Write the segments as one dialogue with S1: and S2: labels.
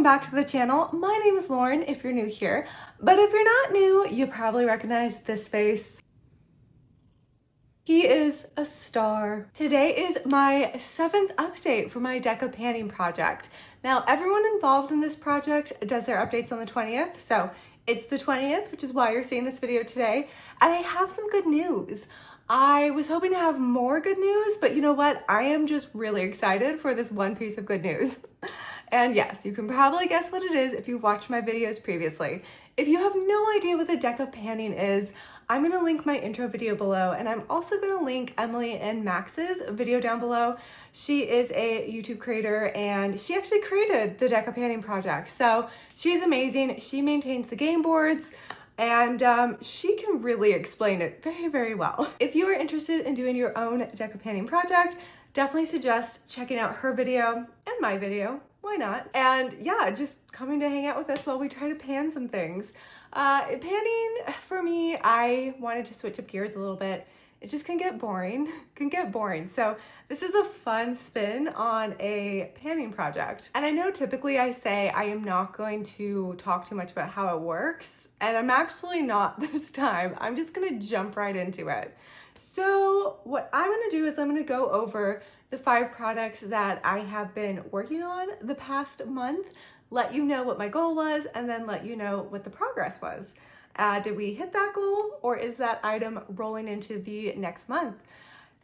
S1: back to the channel. My name is Lauren if you're new here, but if you're not new, you probably recognize this face. He is a star. Today is my 7th update for my deco panning project. Now, everyone involved in this project does their updates on the 20th, so it's the 20th, which is why you're seeing this video today, and I have some good news. I was hoping to have more good news, but you know what? I am just really excited for this one piece of good news. And yes, you can probably guess what it is if you watched my videos previously. If you have no idea what the deco panning is, I'm gonna link my intro video below, and I'm also gonna link Emily and Max's video down below. She is a YouTube creator, and she actually created the deco panning project. So she's amazing. She maintains the game boards, and she can really explain it very, very well. If you are interested in doing your own deco panning project, definitely suggest checking out her video and my video. Why not? And yeah, just coming to hang out with us while we try to pan some things. Panning, for me, I wanted to switch up gears a little bit. It just can get boring, So this is a fun spin on a panning project. And I know typically I say I am not going to talk too much about how it works, and I'm actually not this time. I'm just gonna jump right into it. So what I'm gonna do is I'm gonna go over the 5 products that I have been working on the past month, let you know what my goal was, and then let you know what the progress was. Did we hit that goal, or is that item rolling into the next month?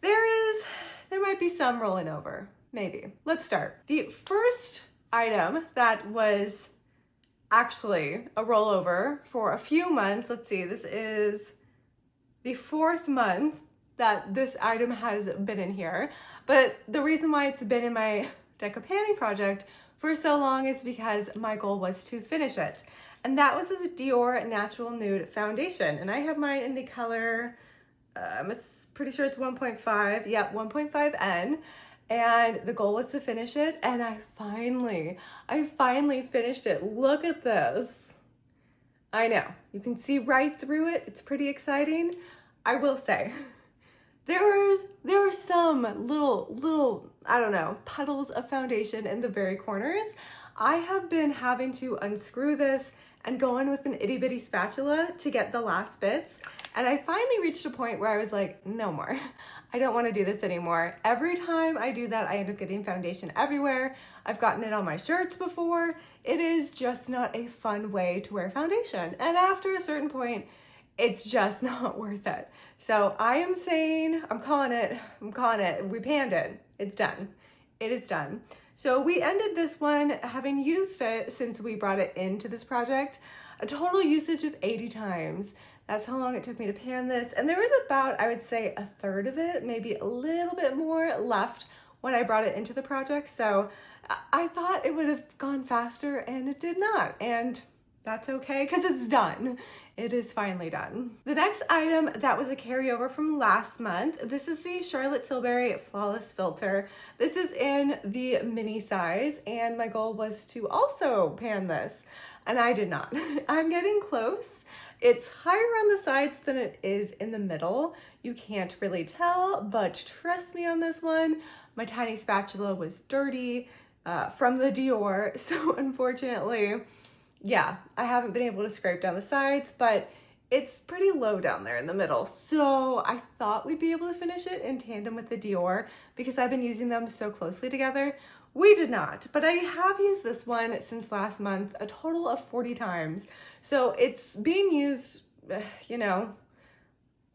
S1: There might be some rolling over, maybe. Let's start. The first item that was actually a rollover for a few months, let's see, this is the 4th month that this item has been in here, but the reason why it's been in my deco panning project for so long is because my goal was to finish it. And that was the Dior Natural Nude Foundation. And I have mine in the color, I'm pretty sure it's 1.5. Yep, 1.5N. And the goal was to finish it. And I finally finished it. Look at this. I know, you can see right through it. It's pretty exciting. I will say, there are some little, I don't know, puddles of foundation in the very corners. I have been having to unscrew this and go in with an itty bitty spatula to get the last bits. And I finally reached a point where I was like, no more. I don't want to do this anymore. Every time I do that, I end up getting foundation everywhere. I've gotten it on my shirts before. It is just not a fun way to wear foundation. And after a certain point, it's just not worth it. So I am saying, I'm calling it, we panned it. It's done. It is done. So we ended this one having used it since we brought it into this project, a total usage of 80 times. That's how long it took me to pan this. And there was about, I would say, a third of it, maybe a little bit more left when I brought it into the project. So I thought it would have gone faster, and it did not. And that's okay, because it's done. It is finally done. The next item that was a carryover from last month, this is the Charlotte Tilbury Flawless Filter. This is in the mini size, and my goal was to also pan this, and I did not. I'm getting close. It's higher on the sides than it is in the middle. You can't really tell, but trust me on this one, my tiny spatula was dirty from the Dior, so unfortunately, yeah, I haven't been able to scrape down the sides, but it's pretty low down there in the middle. So I thought we'd be able to finish it in tandem with the Dior because I've been using them so closely together. We did not, but I have used this one since last month, a total of 40 times. So it's being used, you know,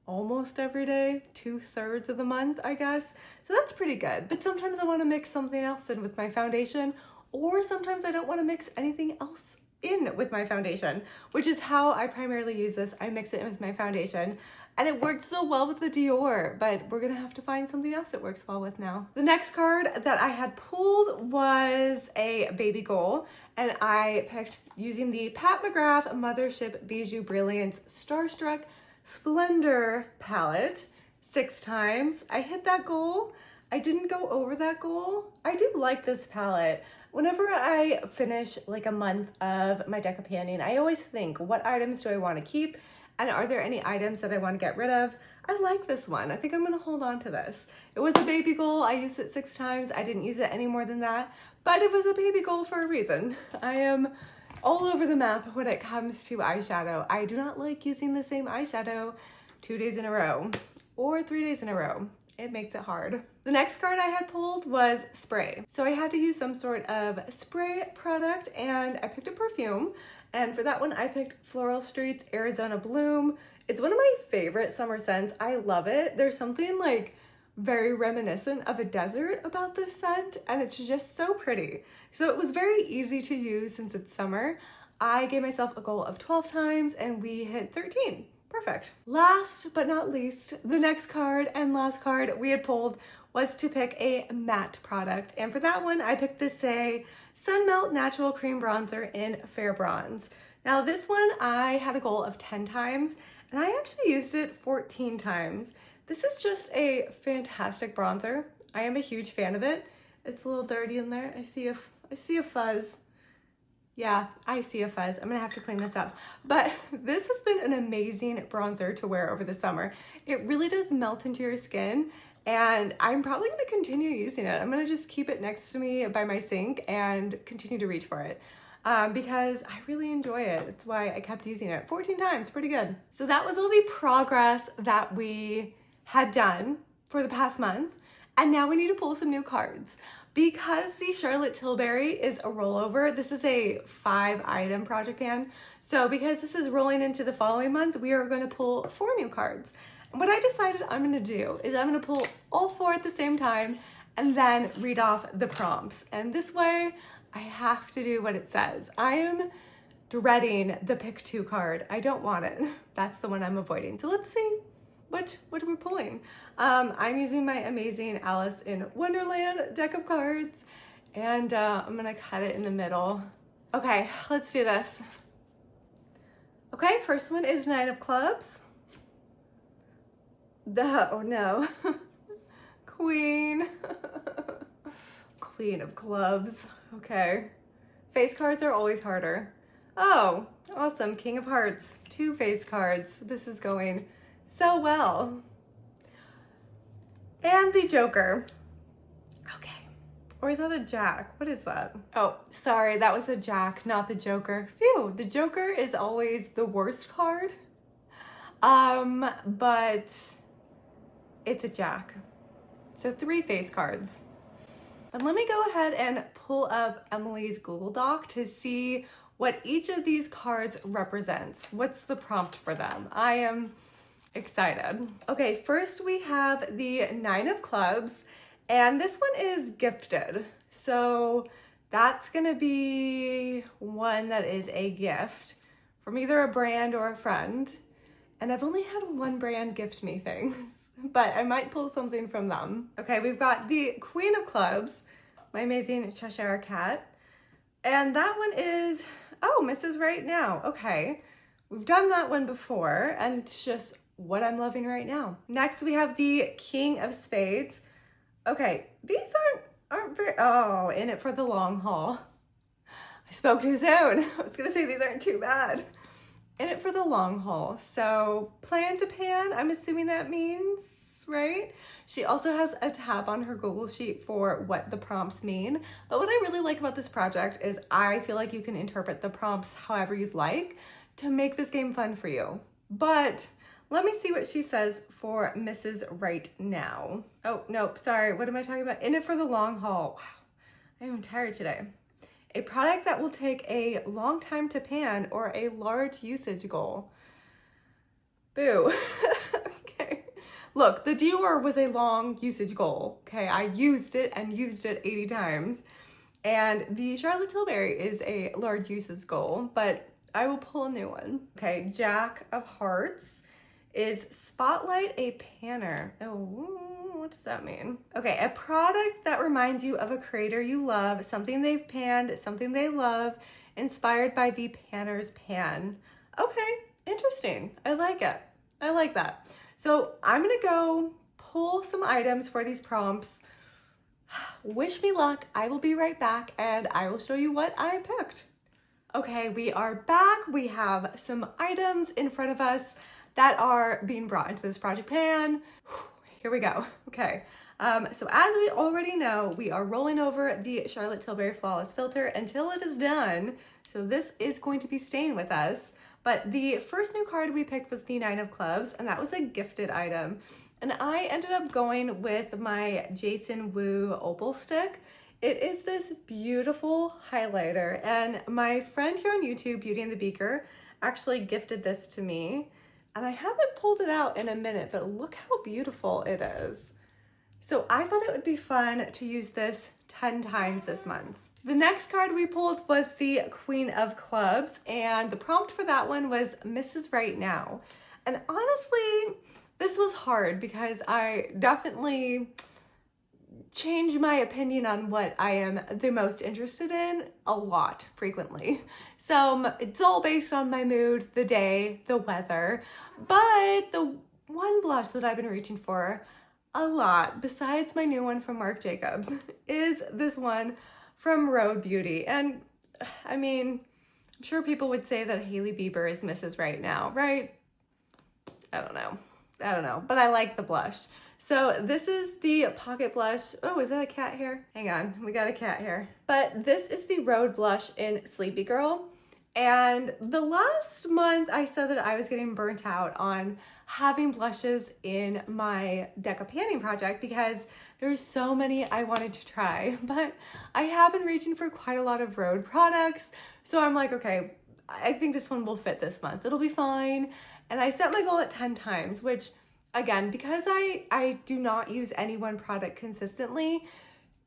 S1: almost every day, 2/3 of the month, I guess. So that's pretty good. But sometimes I want to mix something else in with my foundation, or sometimes I don't want to mix anything else in with my foundation, which is how I primarily use this. I mix it in with my foundation, and it worked so well with the Dior, but we're gonna have to find something else it works well with now. The next card that I had pulled was a baby goal, and I picked using the Pat McGrath Mothership Bijou Brilliance Starstruck Splendor palette 6 times. I hit that goal. I didn't go over that goal. I do like this palette. Whenever I finish like a month of my deco panning, I always think, what items do I want to keep? And are there any items that I want to get rid of? I like this one. I think I'm going to hold on to this. It was a baby goal. I used it 6 times. I didn't use it any more than that, but it was a baby goal for a reason. I am all over the map when it comes to eyeshadow. I do not like using the same eyeshadow 2 days in a row or 3 days in a row. It makes it hard. The next card I had pulled was spray. So I had to use some sort of spray product and I picked a perfume. And for that one, I picked Floral Street's Arizona Bloom. It's one of my favorite summer scents. I love it. There's something like very reminiscent of a desert about this scent and it's just so pretty. So it was very easy to use since it's summer. I gave myself a goal of 12 times and we hit 13. Perfect. Last but not least, the next card and last card we had pulled was to pick a matte product. And for that one, I picked the Saie Sun Melt Natural Cream Bronzer in Fair Bronze. Now this one, I had a goal of 10 times and I actually used it 14 times. This is just a fantastic bronzer. I am a huge fan of it. It's a little dirty in there. I see a fuzz. Yeah, I see a fuzz. I'm gonna have to clean this up. But this has been an amazing bronzer to wear over the summer. It really does melt into your skin and I'm probably gonna continue using it. I'm gonna just keep it next to me by my sink and continue to reach for it because I really enjoy it. That's why I kept using it 14 times, pretty good. So that was all the progress that we had done for the past month. And now we need to pull some new cards. Because the Charlotte Tilbury is a rollover, this is a 5-item project pan. So because this is rolling into the following month, we are going to pull 4 new cards. And what I decided I'm going to do is I'm going to pull all 4 at the same time and then read off the prompts. And this way I have to do what it says. I am dreading the pick 2 card. I don't want it. That's the one I'm avoiding. So let's see what we're pulling. I'm using my amazing Alice in Wonderland deck of cards and I'm gonna cut it in the middle. Okay, let's do this. Okay, first one is 9 of clubs. Oh no. Queen. Queen of clubs. Okay. Face cards are always harder. Oh, awesome. King of hearts. 2 face cards. This is going so well. And the Joker. Okay. Or is that a Jack? What is that? Oh, sorry, that was a Jack, not the Joker. Phew, the Joker is always the worst card. But it's a Jack. So 3 face cards. And let me go ahead and pull up Emily's Google Doc to see what each of these cards represents. What's the prompt for them? I am excited. Okay, first we have the 9 of clubs, and this one is gifted. So that's gonna be one that is a gift from either a brand or a friend. And I've only had one brand gift me things, but I might pull something from them. Okay, we've got the Queen of Clubs, my amazing Cheshire cat. And that one is, oh, Mrs. Right Now. Okay, we've done that one before, and it's just what I'm loving right now. Next, we have the King of Spades. Okay, these aren't very, oh, in it for the long haul. I spoke too soon. I was gonna say these aren't too bad. In it for the long haul. So plan to pan, I'm assuming that means, right? She also has a tab on her Google sheet for what the prompts mean. But what I really like about this project is I feel like you can interpret the prompts however you'd like to make this game fun for you. But let me see what she says for Mrs. Right Now. Oh, nope, sorry, what am I talking about? In it for the long haul. Wow, I'm tired today. A product that will take a long time to pan or a large usage goal. Boo. Okay. Look, the Dior was a long usage goal. Okay, I used it and used it 80 times. And the Charlotte Tilbury is a large usage goal, but I will pull a new one. Okay, Jack of Hearts is Spotlight a Panner. Oh, what does that mean? Okay, a product that reminds you of a creator you love, something they've panned, something they love, inspired by the panner's pan. Okay, interesting. I like it. I like that. So I'm gonna go pull some items for these prompts. Wish me luck. I will be right back and I will show you what I picked. Okay, we are back. We have some items in front of us that are being brought into this project pan. here we go. Okay. So as we already know, we are rolling over the Charlotte Tilbury Flawless Filter until it is done. So this is going to be staying with us. But the first new card we picked was the Nine of Clubs, and that was a gifted item. And I ended up going with my Jason Wu Opal Stick. It is this beautiful highlighter, and my friend here on YouTube, Beauty and the Beaker, actually gifted this to me. And I haven't pulled it out in a minute, but look how beautiful it is. So I thought it would be fun to use this 10 times this month. The next card we pulled was the Queen of Clubs, and the prompt for that one was Mrs. Right Now. And honestly, this was hard because I definitely changed my opinion on what I am the most interested in a lot frequently. So it's all based on my mood, the day, the weather. But the one blush that I've been reaching for a lot, besides my new one from Marc Jacobs, is this one from Rhode Beauty. And I mean, I'm sure people would say that Hailey Bieber is Mrs. Right Now, right? I don't know, but I like the blush. So this is the Pocket Blush. Oh, is that a cat hair? Hang on, we got a cat hair. But this is the Rhode blush in Sleepy Girl. And the last month I said that I was getting burnt out on having blushes in my Deca Panning project because there's so many I wanted to try, but I have been reaching for quite a lot of Rhode products. So I'm like, okay, I think this one will fit this month. It'll be fine. And I set my goal at 10 times, which again, because I do not use any one product consistently,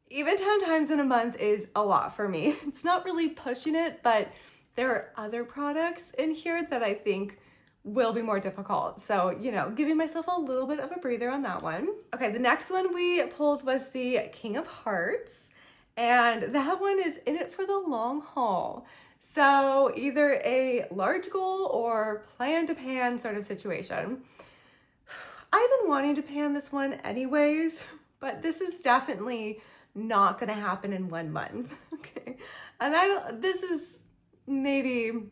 S1: even 10 times in a month is a lot for me. It's not really pushing it, but there are other products in here that I think will be more difficult. So, you know, giving myself a little bit of a breather on that one. Okay, the next one we pulled was the King of Hearts, and that one is in it for the long haul. So either a large goal or plan to pan sort of situation. I've been wanting to pan this one anyways, but this is definitely not gonna happen in 1 month, okay? And this is maybe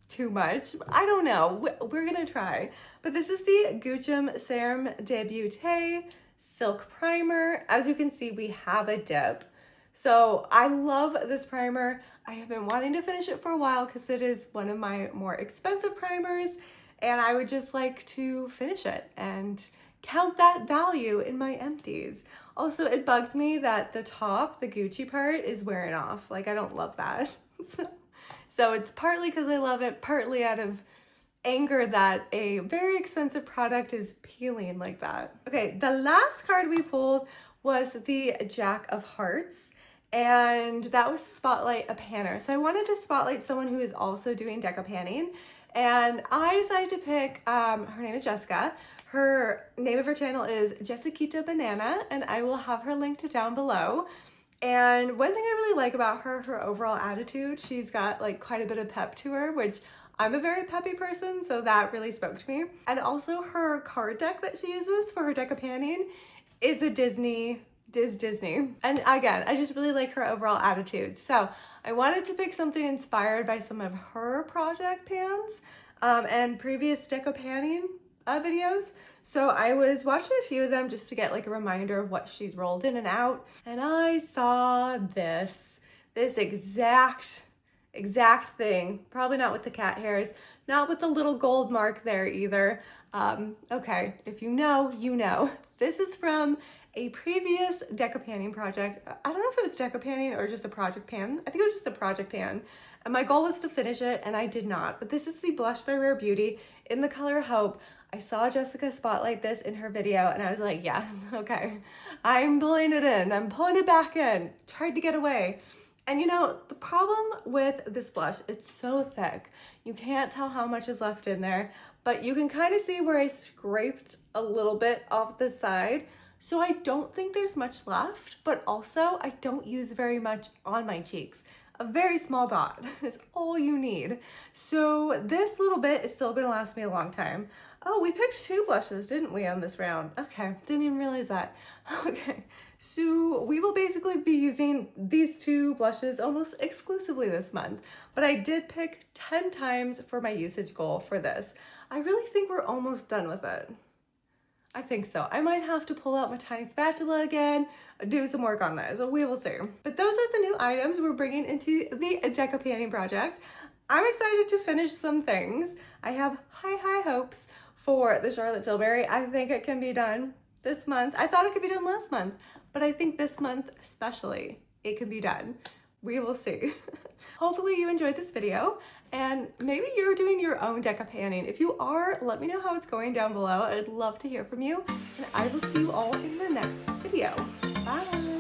S1: too much. I don't know, we're gonna try. But this is the Gucci Serum Debutée Silk Primer. As you can see, we have a dip. So I love this primer. I have been wanting to finish it for a while because it is one of my more expensive primers, and I would just like to finish it and count that value in my empties. Also, it bugs me that the top, the Gucci part, is wearing off. Like, I don't love that. So it's partly because I love it, partly out of anger that a very expensive product is peeling like that. Okay, the last card we pulled was the Jack of Hearts, and that was Spotlight a Panner. So I wanted to spotlight someone who is also doing Deca Panning, and I decided to pick, her name is Jessica. Her name of her channel is Jessiquita Banana, and I will have her linked down below. And one thing I really like about her, her overall attitude, she's got like quite a bit of pep to her, which I'm a very peppy person, so that really spoke to me. And also her card deck that she uses for her Deca Panning is a Disney. And again, I just really like her overall attitude. So I wanted to pick something inspired by some of her project pans and previous Deca Panning videos. So I was watching a few of them just to get like a reminder of what she's rolled in and out. And I saw this exact thing, probably not with the cat hairs, not with the little gold mark there either. Okay, if you know, you know. This is from a previous Deca Panning project. I don't know if it was Deca Panning or just a project pan. I think it was just a project pan. And my goal was to finish it, and I did not. But this is the Blush by Rare Beauty in the color Hope. I saw Jessica spotlight this in her video, and I was like, yes, okay. I'm pulling it in. I'm pulling it back in. Tried to get away. And you know, the problem with this blush, it's so thick. You can't tell how much is left in there, but you can kind of see where I scraped a little bit off the side. So I don't think there's much left, but also I don't use very much on my cheeks. A very small dot is all you need. So this little bit is still gonna last me a long time. Oh, we picked 2 blushes, didn't we, on this round? Okay, didn't even realize that. Okay, so we will basically be using these 2 blushes almost exclusively this month, but I did pick 10 times for my usage goal for this. I really think we're almost done with it. I think so. I might have to pull out my tiny spatula again, do some work on this. We will see. But those are the new items we're bringing into the Deca Panning project. I'm excited to finish some things. I have high hopes for the Charlotte Tilbury. I think it can be done this month. I thought it could be done last month, but I think this month especially, it can be done. We will see. Hopefully you enjoyed this video and maybe you're doing your own Deca Panning. If you are, let me know how it's going down below. I'd love to hear from you and I will see you all in the next video. Bye.